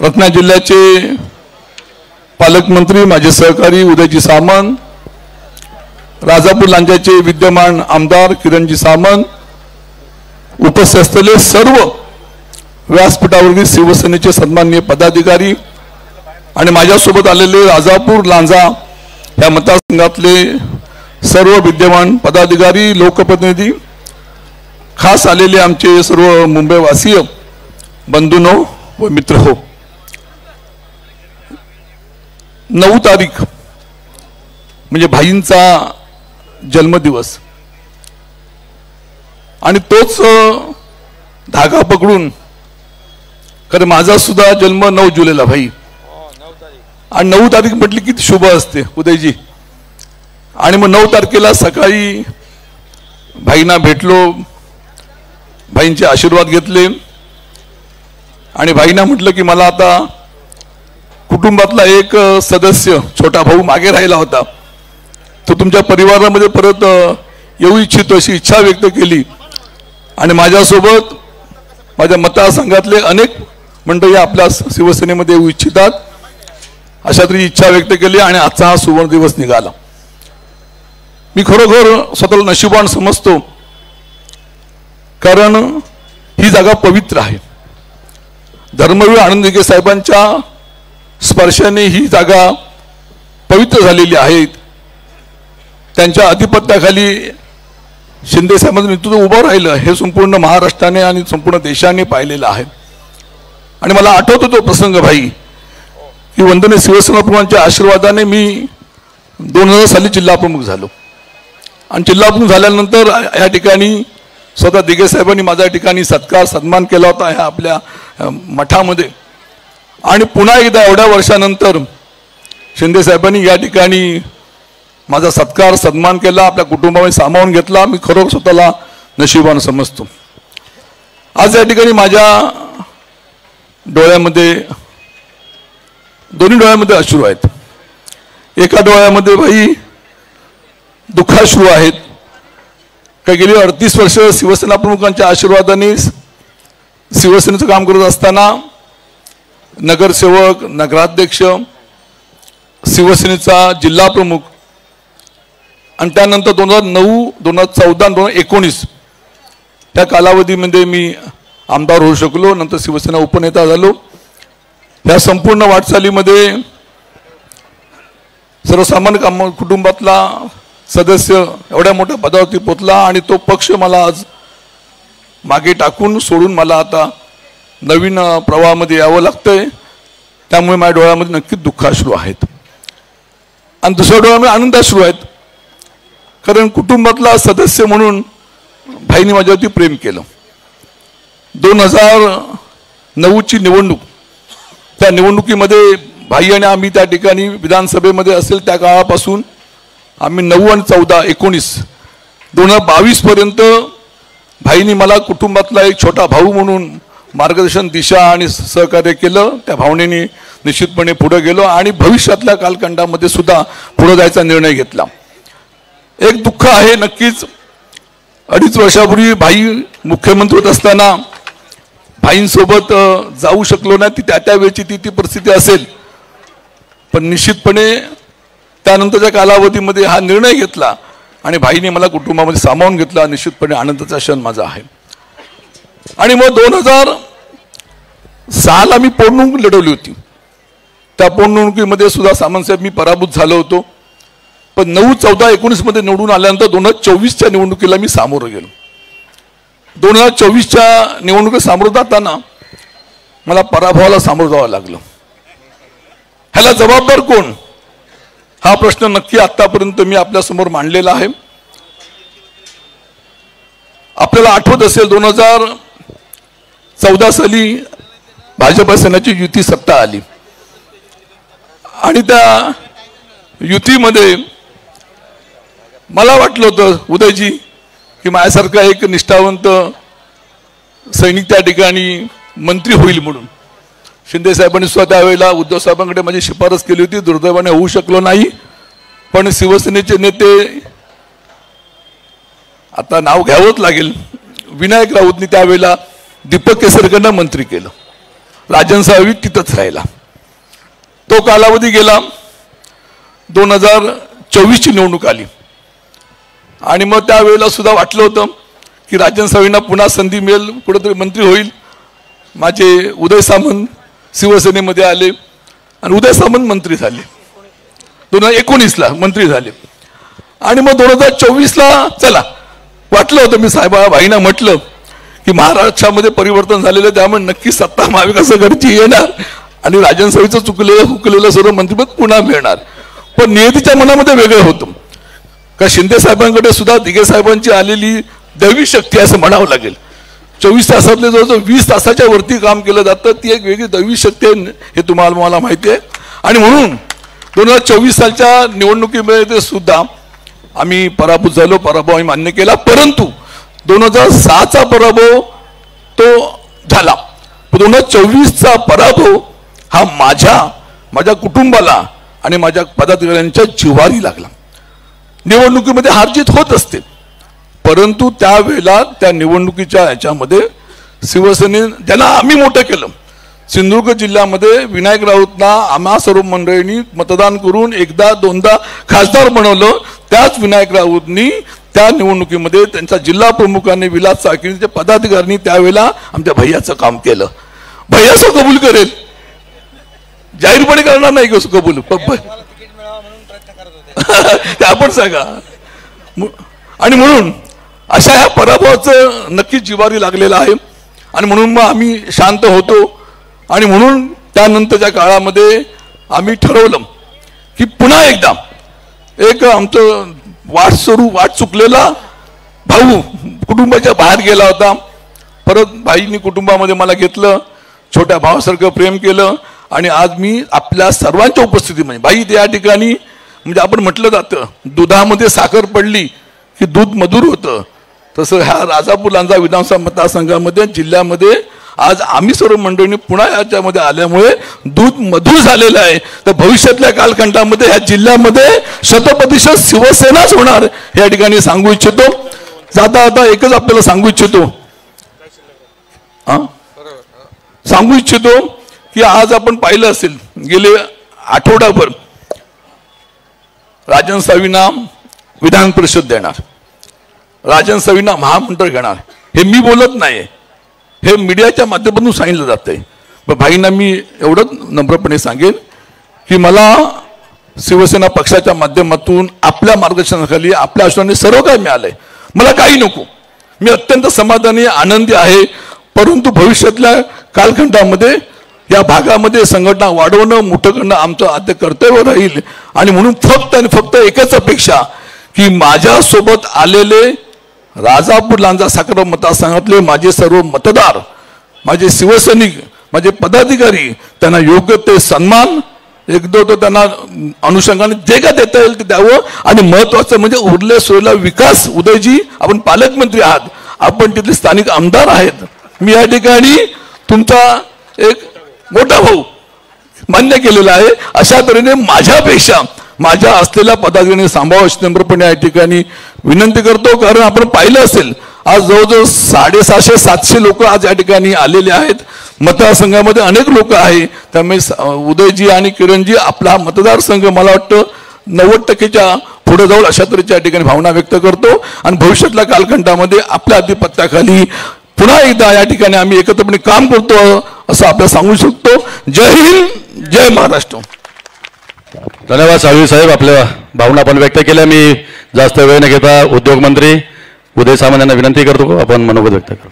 रत्नागिरी जिल्ह्याचे पालकमंत्री माझे सहकारी उदयजी सामंत, राजापूर लांजाचे विद्यमान आमदार किरणजी सामंत, उपस्थित असलेले सर्व व्यासपीठावरील शिवसेनेचे सन्माननीय पदाधिकारी आणि माझ्यासोबत आलेले राजापूर लांजा या मतदारसंघातले सर्व विद्यमान पदाधिकारी, लोकप्रतिनिधी, खास आलेले आमचे सर्व मुंबईवासीय बंधूंनो व मित्र हो, 9 तारीख म्हणजे भाईंचा जन्मदिवस आणि तोच धागा पकडून खरं माझा सुद्धा जन्म 9 जुलैला भाई आणि 9 तारीख म्हटली किती शुभ असते उदयजी. आणि मग 9 तारखेला सकाळी भाईंना भेटलो, भाईंचे आशीर्वाद घेतले आणि भाईंना म्हटलं की मला आता कुटुंबातला एक सदस्य छोटा भाऊ मागे राहिला होता, तो तुमच्या परिवारामध्ये परत येऊ इच्छितो अशी इच्छा व्यक्त केली आणि माझ्यासोबत माझ्या मतदारसंघातले अनेक मंडळी आपल्या शिवसेनेमध्ये येऊ इच्छितात अशा तरी इच्छा व्यक्त केली आणि आजचा हा सुवर्ण दिवस निघाला. मी खरोखर स्वतःला नशिबान समजतो, कारण ही जागा पवित्र आहे. धर्मवीर आनंद दिघे साहेबांच्या स्पर्शाने ही जागा पवित्र झालेली आहे. त्यांच्या अधिपत्याखाली शिंदे साहेबांचं नेतृत्व उभं राहिलं हे संपूर्ण महाराष्ट्राने आणि संपूर्ण देशाने पाहिलेलं आहे. आणि मला आठवतो तो प्रसंग भाई की वंदनीय शिवसेना प्रमुखांच्या आशीर्वादाने मी 2000 साली जिल्हा प्रमुख झालो आणि जिल्हा प्रमुख झाल्यानंतर या ठिकाणी स्वतः दिघे साहेबांनी माझ्या ठिकाणी सत्कार सन्मान केला होता ह्या आपल्या मठामध्ये. आणि पुन्हा एकदा एवढ्या वर्षानंतर शिंदे साहेबांनी या ठिकाणी माझा सत्कार सन्मान केला, आपल्या कुटुंबामध्ये सामावून घेतला. मी खरोखर स्वतःला नशिबान समजतो. आज या ठिकाणी माझ्या डोळ्यामध्ये, दोन्ही डोळ्यामध्ये अश्रू आहेत. एका डोळ्यामध्ये भाई दुःखाश्रू आहेत. काही गेली 38 वर्ष शिवसेना प्रमुखांच्या आशीर्वादाने शिवसेनेचं काम करत असताना नगरसेवक, नगराध्यक्ष, शिवसेनेचा जिल्हा प्रमुख आणि त्यानंतर 2009, 2014, 2019 त्या कालावधीमध्ये मी आमदार होऊ शकलो, नंतर शिवसेना उपनेता झालो. या संपूर्ण वाटचालीमध्ये सर्वसामान्य कुटुंबातला सदस्य एवढ्या मोठ्या पदावरती पोचला आणि तो पक्ष मला आज मागे टाकून सोडून मला आता नवीन प्रवाहामध्ये यावं लागतंय. त्यामुळे माझ्या डोळ्यामध्ये नक्कीच दुःखाश्रू आहेत आणि दुसऱ्या डोळ्यामध्ये आनंदाश्रू आहेत, कारण कुटुंबातला सदस्य म्हणून भाईंनी माझ्यावरती प्रेम केलं. 2009ची निवडणूक, त्या निवडणुकीमध्ये भाई आणि आम्ही त्या ठिकाणी विधानसभेमध्ये असेल त्या काळापासून आम्ही 9 आणि 14, 19, 2022 पर्यंत भाईंनी मला कुटुंबातला एक छोटा भाऊ म्हणून मार्गदर्शन, दिशा आणि सहकार्य केलं. त्या भावनेने निश्चितपणे पुढे गेलो आणि भविष्यातल्या कालखंडामध्ये सुद्धा पुढे जायचा निर्णय घेतला. एक दुःख आहे नक्कीच, 2.5 वर्षापूर्वी भाई मुख्यमंत्री होत असताना भाईंसोबत जाऊ शकलो नाही. ती त्या वेळची ती परिस्थिती असेल, पण निश्चितपणे त्यानंतरच्या कालावधीमध्ये हा निर्णय घेतला आणि भाईने मला कुटुंबामध्ये सामावून घेतला. निश्चितपणे आनंदाचा क्षण माझा आहे. आणि मग 2006ला मी पोटनिवडणूक लढवली होती. त्या पोटनिवडणुकीमध्ये सुद्धा सामंतसाहेब मी पराभूत झालो होतो, पण 9, 14, 19 मध्ये निवडून आल्यानंतर 2024च्या निवडणुकीला मी सामोरं गेलो. 2024च्या निवडणुकीत सामोरं जाताना मला पराभवाला सामोरं जावं लागलं. ह्याला जबाबदार कोण हा प्रश्न नक्की आतापर्यंत मी आपल्यासमोर मांडलेला आहे. आपल्याला आठवत असेल 2014 साली भाजप सेनेची युती सत्ता आली आणि त्या युतीमध्ये मला वाटलं होतं उदयजी की माझ्यासारखा एक निष्ठावंत सैनिक त्या ठिकाणी मंत्री होईल म्हणून. शिंदे साहेबांनी सुद्धा त्यावेळेला उद्धव साहेबांकडे माझी शिफारस केली होती. दुर्दैवाने होऊ शकलो नाही, पण शिवसेनेचे नेते, आता नाव घ्यावंच लागेल, विनायक राऊतनी त्यावेळेला दीपक केसरकरांना मंत्री केलं राजन साळवी तिथंच राहिला. तो कालावधी गेला. 2024ची निवडणूक आली आणि मग त्यावेळेला सुद्धा वाटलं होतं की राजन साळवींना पुन्हा संधी मिळेल, कुठेतरी मंत्री होईल. माझे उदय सामंत शिवसेनेमध्ये आले आणि उदय सामंत मंत्री झाले. 2019ला मंत्री झाले आणि मग 2024ला चला वाटलं होतं, मी भाईंना म्हटलं की महाराष्ट्रामध्ये परिवर्तन झालेलं, त्यामुळे नक्की सत्ता महाविकास आघाडीची येणार आणि राजन साळवीचं हुकलेलं सर्व मंत्रिपद पुन्हा मिळणार. पण नियतीच्या मनामध्ये वेगळं होतं का शिंदे साहेबांकडे सुद्धा दिघे साहेबांची आलेली दैवी शक्ती असं म्हणावं लागेल. 24 तासातले जवळजवळ 20 तासाच्या वरती काम केलं जातं, ती एक वेगळी दैवी शक्ती आहे हे तुम्हाला मला माहिती आहे. आणि म्हणून 2024 सालच्या निवडणुकीमध्ये सुद्धा आम्ही पराभूत झालो, पराभव आम्ही मान्य केला. परंतु 2006चा पराभव तो झाला, 2024चा पराभव हा माझ्या कुटुंबाला आणि माझ्या पदाधिकाऱ्यांच्या जिव्हारी लागला. निवडणुकीमध्ये हारजीत होत असते, परंतु त्यावेळेला त्या निवडणुकीच्या याच्यामध्ये शिवसेने ज्यांना आम्ही मोठं केलं, सिंधुदुर्ग जिल्ह्यामध्ये विनायक राऊतना आम्हा सर्व मंडळींनी मतदान करून एकदा दोनदा खासदार बनवलं. त्याच विनायक राऊतनी त्या निवडणुकीमध्ये त्यांच्या जिल्हा प्रमुखांनी विलास चाळकेंच्या पदाधिकाऱ्यांनी त्यावेळेला आमच्या भैयाचं काम केलं. भैया सो कबूल करेल, जाहीरपणे करणार नाही की कबूल ते आपण सांगा. आणि म्हणून अशा ह्या पराभवाचं नक्कीच जिव्हारी लागलेलं आहे आणि म्हणून मग आम्ही शांत होतो. आणि म्हणून त्यानंतरच्या काळामध्ये आम्ही ठरवलं की पुन्हा एकदा एक आमचं वाट चुकलेला भाऊ कुटुंबाच्या बाहेर गेला होता. परत भाईंनी कुटुंबामध्ये मला घेतलं, छोट्या भावासारखं प्रेम केलं आणि आज मी आपल्या सर्वांच्या उपस्थितीमध्ये भाई त्या ठिकाणी म्हणजे आपण म्हटलं जातं दुधामध्ये साखर पडली की दूध मधुर होतं, तसं ह्या राजापूर लांजा विधानसभा मतदारसंघामध्ये जिल्ह्यामध्ये आज आम्ही सर्व मंडळींनी पुन्हा याच्यामध्ये आल्यामुळे दूध मधुर झालेलं आहे. तर भविष्यातल्या कालखंडामध्ये ह्या जिल्ह्यामध्ये 100% शिवसेनाच होणार हे या ठिकाणी सांगू इच्छितो. जाता आता एकच आपल्याला सांगू इच्छितो की आज आपण पाहिलं असेल गेले आठवडाभर राजन साळवींना विधान परिषद देणार, राजन साळवींना महामंडळ घेणार. हे मी बोलत नाही, हे मीडियाच्या माध्यमातून सांगितलं जातंय. पण भाईंना मी एवढंच नम्रपणे सांगेन की मला शिवसेना पक्षाच्या माध्यमातून आपल्या मार्गदर्शनाखाली आपल्या आश्वाने सर्व काही मिळालंय, मला काही नको. मी अत्यंत समाधानी आनंदी आहे. परंतु भविष्यातल्या कालखंडामध्ये या भागामध्ये संघटना वाढवणं मोठं करणं आमचं आद्य कर्तव्य राहील. आणि म्हणून फक्त आणि फक्त एकच अपेक्षा की माझ्यासोबत आलेले राजापूर लांजा साखर मतदारसंघातले माझे सर्व मतदार, माझे शिवसैनिक, माझे पदाधिकारी त्यांना योग्य ते सन्मान एकदा तो त्यांना अनुषंगाने जे का देता येईल ते द्यावं. आणि महत्वाचं म्हणजे उरले सोयला विकास. उदयजी आपण पालकमंत्री आहात, आपण तिथले स्थानिक आमदार आहेत, मी या ठिकाणी तुमचा एक मोठा भाऊ मान्य केलेला आहे. अशा तऱ्हेने माझ्यापेक्षा माझ्या असलेल्या पदाधिकाऱ्यांनी सांभाळावं नम्रपणे या ठिकाणी विनंती करतो. कारण आपण पाहिलं असेल आज जवळजवळ 650-700 लोक आज या ठिकाणी आलेले आहेत. मतदारसंघामध्ये अनेक लोक आहे, त्यामुळे उदयजी आणि किरणजी आपला हा मतदारसंघ मला वाटतं 90%च्या पुढे जाऊन अशा तऱ्हेच्या या ठिकाणी भावना व्यक्त करतो. आणि भविष्यातल्या कालखंडामध्ये आपल्या अधिपत्याखाली पुन्हा एकदा या ठिकाणी आम्ही एकत्रपणे काम करतो असं आपल्याला सांगू शकतो. जय हिंद, जय महाराष्ट्र. धन्यवाद साळवी साहेब, आपल्या भावना पण व्यक्त केल्या. मी जास्त वेळ न घेता उद्योग मंत्री उदय सामंत यांना विनंती करतो आपण मनोगत व्यक्त करू.